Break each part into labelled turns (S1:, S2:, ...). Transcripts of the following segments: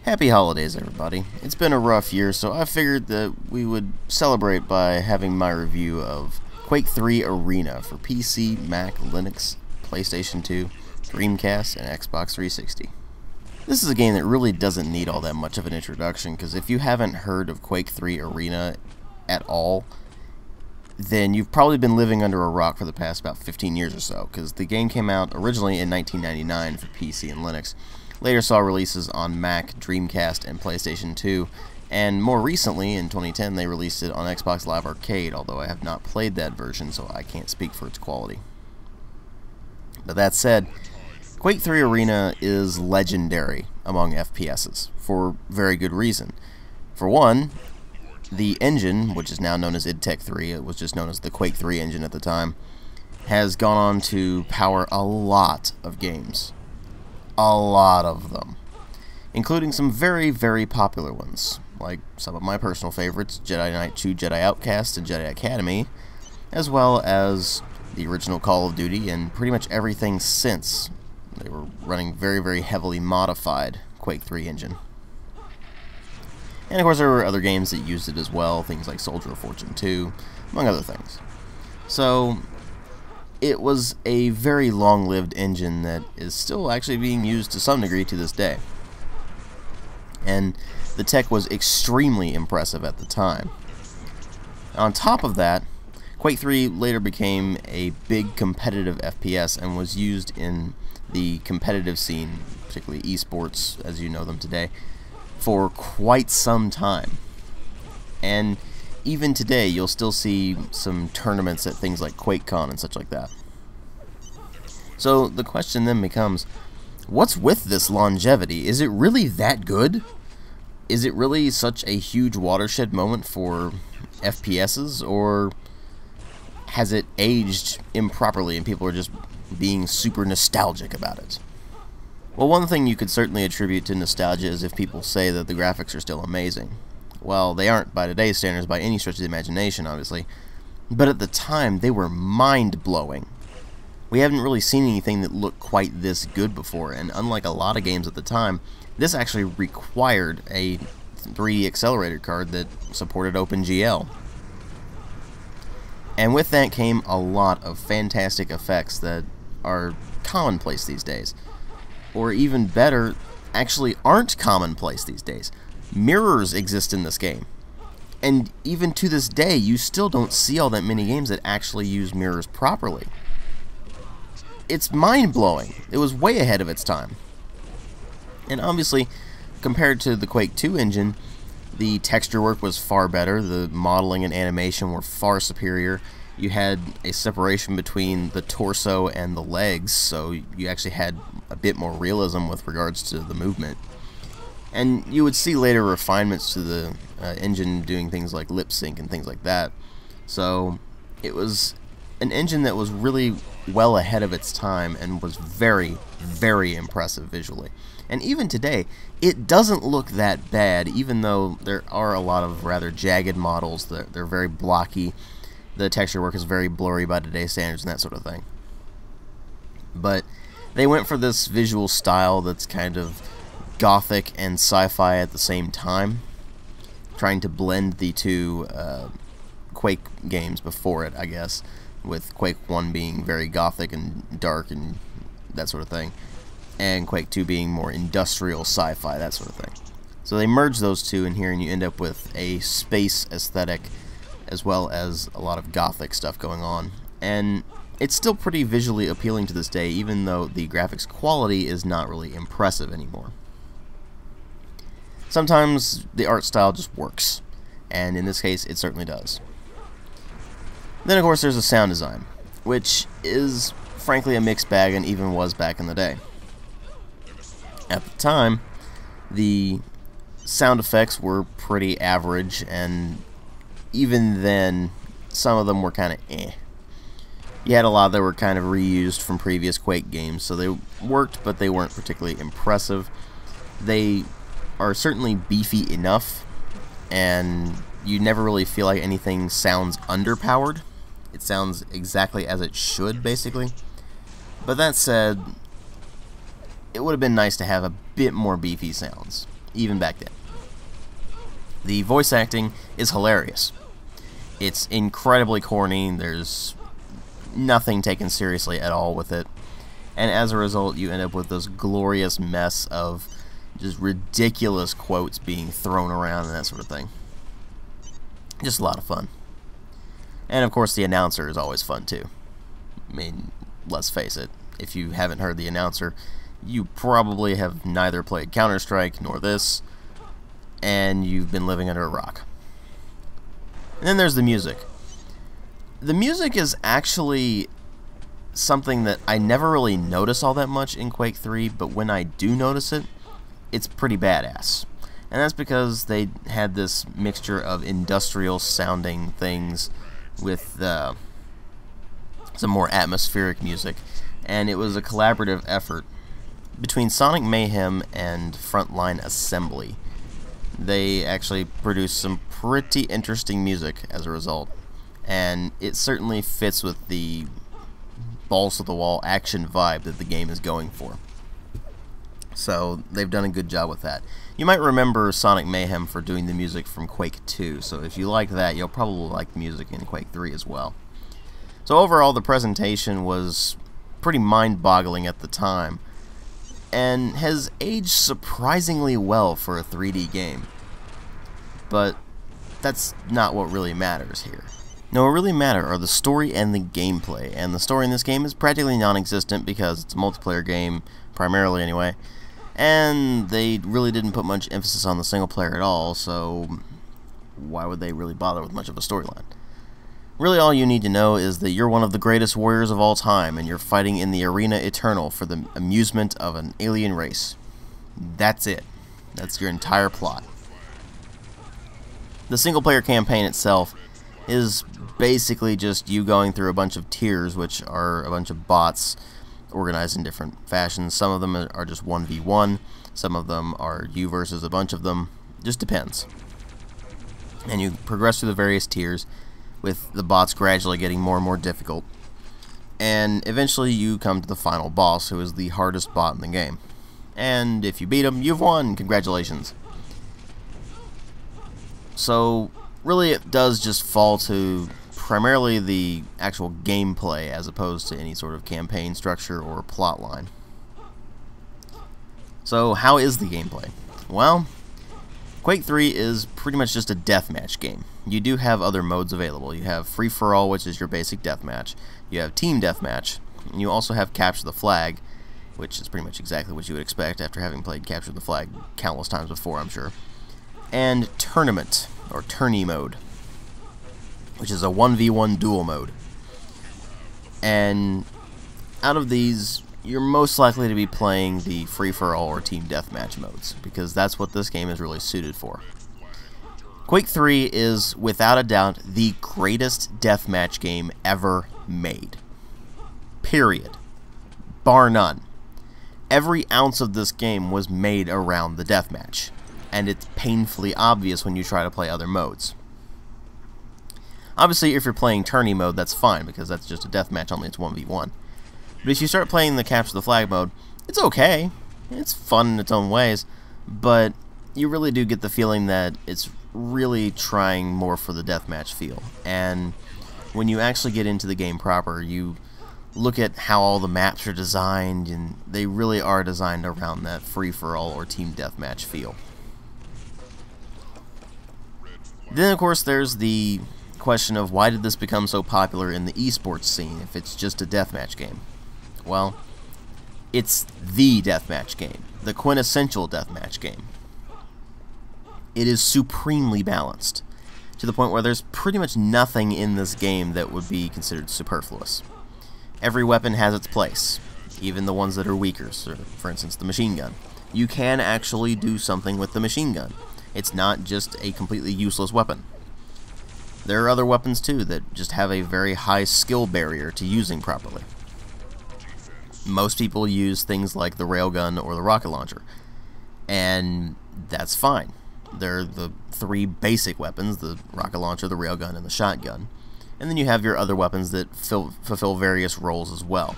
S1: Happy holidays, everybody. It's been a rough year, so I figured that we would celebrate by having my review of Quake 3 Arena for PC, Mac, Linux, PlayStation 2, Dreamcast, and Xbox 360. This is a game that really doesn't need all that much of an introduction, because if you haven't heard of Quake 3 Arena at all, then you've probably been living under a rock for the past about 15 years or so, because the game came out originally in 1999 for PC and Linux, later saw releases on Mac, Dreamcast, and PlayStation 2, and more recently, in 2010, they released it on Xbox Live Arcade, although I have not played that version, so I can't speak for its quality. But that said, Quake 3 Arena is legendary among FPSs, for very good reason. For one, the engine, which is now known as id Tech 3, it was just known as the Quake 3 engine at the time, has gone on to power a lot of games. A lot of them. Including some very, very popular ones, like some of my personal favorites, Jedi Knight 2, Jedi Outcast, and Jedi Academy, as well as the original Call of Duty and pretty much everything since. They were running very, very heavily modified Quake 3 engine. And of course there were other games that used it as well, things like Soldier of Fortune 2, among other things. So it was a very long-lived engine that is still actually being used to some degree to this day. And the tech was extremely impressive at the time. On top of that, Quake 3 later became a big competitive FPS and was used in the competitive scene, particularly esports as you know them today, for quite some time. And even today you'll still see some tournaments at things like QuakeCon and such like that. So the question then becomes, what's with this longevity? Is it really that good? Is it really such a huge watershed moment for FPSs, or has it aged improperly and people are just being super nostalgic about it? Well, one thing you could certainly attribute to nostalgia is if people say that the graphics are still amazing. Well, they aren't by today's standards by any stretch of the imagination, obviously, but at the time they were mind-blowing. We haven't really seen anything that looked quite this good before, and unlike a lot of games at the time, this actually required a 3D accelerator card that supported OpenGL. And with that came a lot of fantastic effects that are commonplace these days. Or even better, actually aren't commonplace these days. Mirrors exist in this game. And even to this day, you still don't see all that many games that actually use mirrors properly. It's mind-blowing. It was way ahead of its time. And obviously, compared to the Quake 2 engine, the texture work was far better, the modeling and animation were far superior. You had a separation between the torso and the legs, so you actually had a bit more realism with regards to the movement. And you would see later refinements to the engine doing things like lip sync and things like that. So it was an engine that was really well ahead of its time and was very, very impressive visually. And even today, it doesn't look that bad, even though there are a lot of rather jagged models. They're very blocky. The texture work is very blurry by today's standards and that sort of thing. But they went for this visual style that's kind of gothic and sci-fi at the same time, trying to blend the two Quake games before it, I guess, with Quake 1 being very gothic and dark and that sort of thing, and Quake 2 being more industrial sci-fi, that sort of thing. So they merged those two in here and you end up with a space aesthetic as well as a lot of gothic stuff going on. And it's still pretty visually appealing to this day, even though the graphics quality is not really impressive anymore. Sometimes the art style just works, and in this case it certainly does. Then of course there's the sound design, which is frankly a mixed bag and even was back in the day. At the time, the sound effects were pretty average, and even then, some of them were kind of eh. You had a lot that were kind of reused from previous Quake games, so they worked, but they weren't particularly impressive. They are certainly beefy enough, and you never really feel like anything sounds underpowered. It sounds exactly as it should, basically. But that said, it would have been nice to have a bit more beefy sounds. even back then. The voice acting is hilarious. It's incredibly corny. There's nothing taken seriously at all with it. And as a result, you end up with this glorious mess of just ridiculous quotes being thrown around and that sort of thing. Just a lot of fun. And of course, the announcer is always fun too. I mean, let's face it, if you haven't heard the announcer, you probably have neither played Counter-Strike nor this, and you've been living under a rock. And then there's the music. The music is actually something that I never really notice all that much in Quake 3, but when I do notice it, it's pretty badass. And that's because they had this mixture of industrial sounding things with some more atmospheric music, and it was a collaborative effort between Sonic Mayhem and Frontline Assembly. They actually produced some pretty interesting music as a result, and it certainly fits with the balls-to-the-wall action vibe that the game is going for. So they've done a good job with that. You might remember Sonic Mayhem for doing the music from Quake 2, so if you like that, you'll probably like the music in Quake 3 as well. So overall, the presentation was pretty mind-boggling at the time, and has aged surprisingly well for a 3D game. But that's not what really matters here. No, what really matter are the story and the gameplay, and the story in this game is practically non-existent because it's a multiplayer game, primarily anyway, and they really didn't put much emphasis on the single player at all, so why would they really bother with much of a storyline? Really, all you need to know is that you're one of the greatest warriors of all time, and you're fighting in the Arena Eternal for the amusement of an alien race. That's it. That's your entire plot. The single-player campaign itself is basically just you going through a bunch of tiers, which are a bunch of bots organized in different fashions. Some of them are just 1v1, some of them are you versus a bunch of them. Just depends. And you progress through the various tiers, with the bots gradually getting more and more difficult, and eventually you come to the final boss, who is the hardest bot in the game. And if you beat him, you've won! Congratulations! So really, it does just fall to primarily the actual gameplay as opposed to any sort of campaign structure or plot line. So how is the gameplay? Well, Quake 3 is pretty much just a deathmatch game. You do have other modes available. You have free-for-all, which is your basic deathmatch. You have team deathmatch. And you also have capture the flag, which is pretty much exactly what you would expect after having played capture the flag countless times before, I'm sure. And tournament, or tourney mode, which is a 1v1 duel mode. And out of these, you're most likely to be playing the free-for-all or team deathmatch modes, because that's what this game is really suited for. Quake 3 is, without a doubt, the greatest deathmatch game ever made. Period. Bar none. Every ounce of this game was made around the deathmatch, and it's painfully obvious when you try to play other modes. Obviously, if you're playing tourney mode, that's fine, because that's just a deathmatch, only it's 1v1. But if you start playing the capture the flag mode, it's okay. It's fun in its own ways, but you really do get the feeling that it's really trying more for the deathmatch feel. And when you actually get into the game proper, you look at how all the maps are designed, and they really are designed around that free-for-all or team deathmatch feel. Then, of course, there's the question of why did this become so popular in the esports scene if it's just a deathmatch game? Well, it's the deathmatch game, the quintessential deathmatch game. It is supremely balanced, to the point where there's pretty much nothing in this game that would be considered superfluous. Every weapon has its place, even the ones that are weaker, so for instance the machine gun. You can actually do something with the machine gun. It's not just a completely useless weapon. There are other weapons too that just have a very high skill barrier to using properly. Most people use things like the railgun or the rocket launcher, and that's fine. They're the three basic weapons: the rocket launcher, the railgun, and the shotgun. And then you have your other weapons that fulfill various roles as well.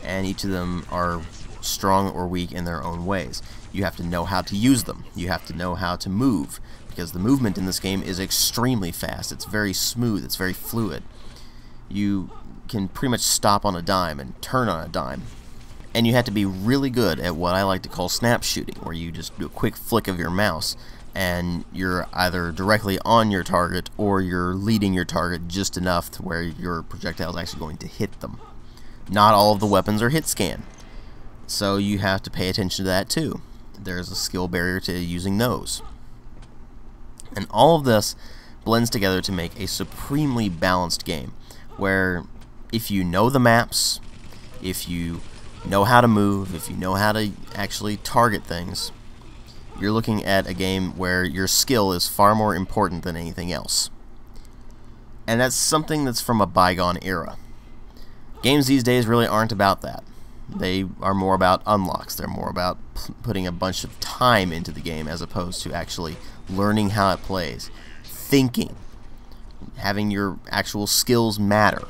S1: And each of them are strong or weak in their own ways. You have to know how to use them. You have to know how to move, because the movement in this game is extremely fast. It's very smooth. It's very fluid. You can pretty much stop on a dime and turn on a dime. And you have to be really good at what I like to call snap shooting, where you just do a quick flick of your mouse and you're either directly on your target or you're leading your target just enough to where your projectile is actually going to hit them. Not all of the weapons are hit scan, so you have to pay attention to that too. There's a skill barrier to using those. And all of this blends together to make a supremely balanced game, where if you know the maps, if you know how to move, if you know how to actually target things, you're looking at a game where your skill is far more important than anything else. And that's something that's from a bygone era. Games these days really aren't about that. They are more about unlocks. They're more about putting a bunch of time into the game as opposed to actually learning how it plays, thinking, having your actual skills matter.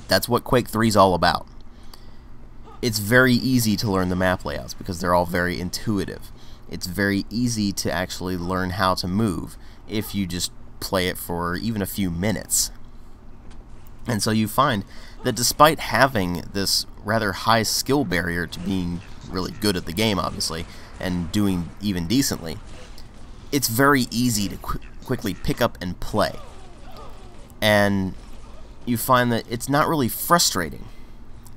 S1: That's what Quake 3 is all about. It's very easy to learn the map layouts because they're all very intuitive. It's very easy to actually learn how to move if you just play it for even a few minutes. And so you find that despite having this rather high skill barrier to being really good at the game, obviously, and doing even decently, it's very easy to quickly pick up and play. And you find that it's not really frustrating.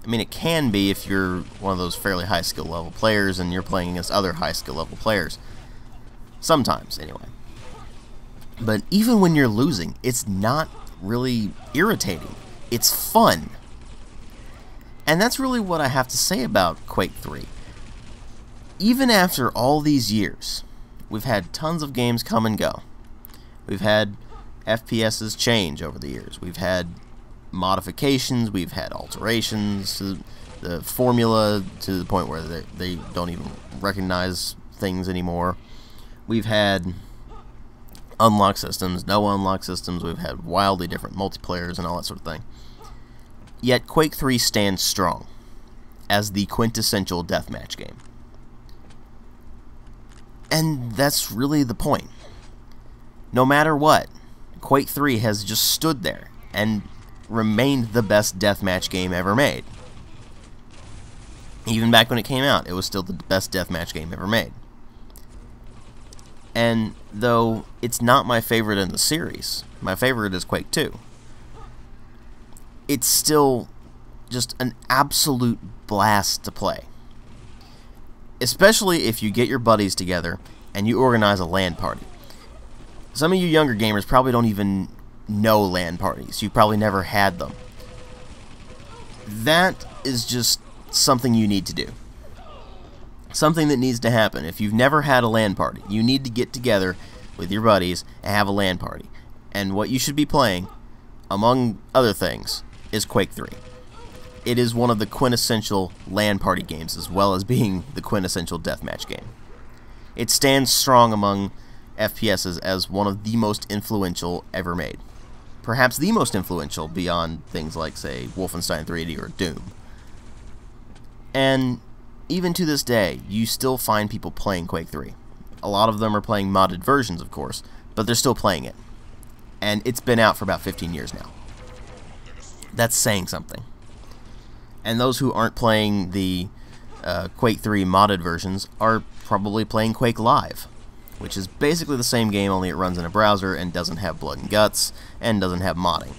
S1: I mean, it can be if you're one of those fairly high skill level players and you're playing against other high skill level players. Sometimes, anyway. But even when you're losing, it's not really irritating. It's fun. And that's really what I have to say about Quake 3. Even after all these years, we've had tons of games come and go. We've had FPSs change over the years. We've had modifications, we've had alterations to the formula to the point where they don't even recognize things anymore. We've had unlock systems, no unlock systems, we've had wildly different multiplayers and all that sort of thing. Yet Quake 3 stands strong as the quintessential deathmatch game. And that's really the point. No matter what, Quake 3 has just stood there and remained the best deathmatch game ever made. Even back when it came out, it was still the best deathmatch game ever made. And though it's not my favorite in the series, my favorite is Quake 2, it's still just an absolute blast to play. Especially if you get your buddies together and you organize a LAN party. Some of you younger gamers probably don't even know LAN parties. You've probably never had them. That is just something you need to do. Something that needs to happen. If you've never had a LAN party, you need to get together with your buddies and have a LAN party. And what you should be playing, among other things, is Quake 3. It is one of the quintessential LAN party games, as well as being the quintessential deathmatch game. It stands strong among FPSs as one of the most influential ever made. Perhaps the most influential beyond things like, say, Wolfenstein 3D or Doom. And even to this day, you still find people playing Quake 3. A lot of them are playing modded versions, of course, but they're still playing it. And it's been out for about 15 years now. That's saying something. And those who aren't playing the Quake 3 modded versions are probably playing Quake Live, which is basically the same game, only it runs in a browser and doesn't have blood and guts and doesn't have modding.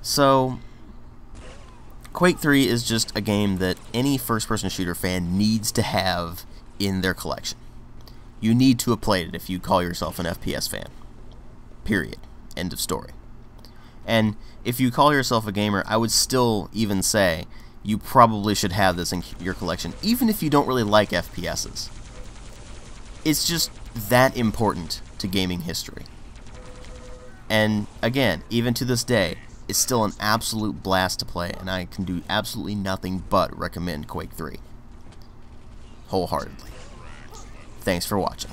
S1: So Quake 3 is just a game that any first-person shooter fan needs to have in their collection. You need to have played it if you call yourself an FPS fan. Period. End of story. And if you call yourself a gamer, I would still even say you probably should have this in your collection, even if you don't really like FPSs. It's just that important to gaming history. And again, even to this day, it's still an absolute blast to play, and I can do absolutely nothing but recommend Quake 3 wholeheartedly. Thanks for watching.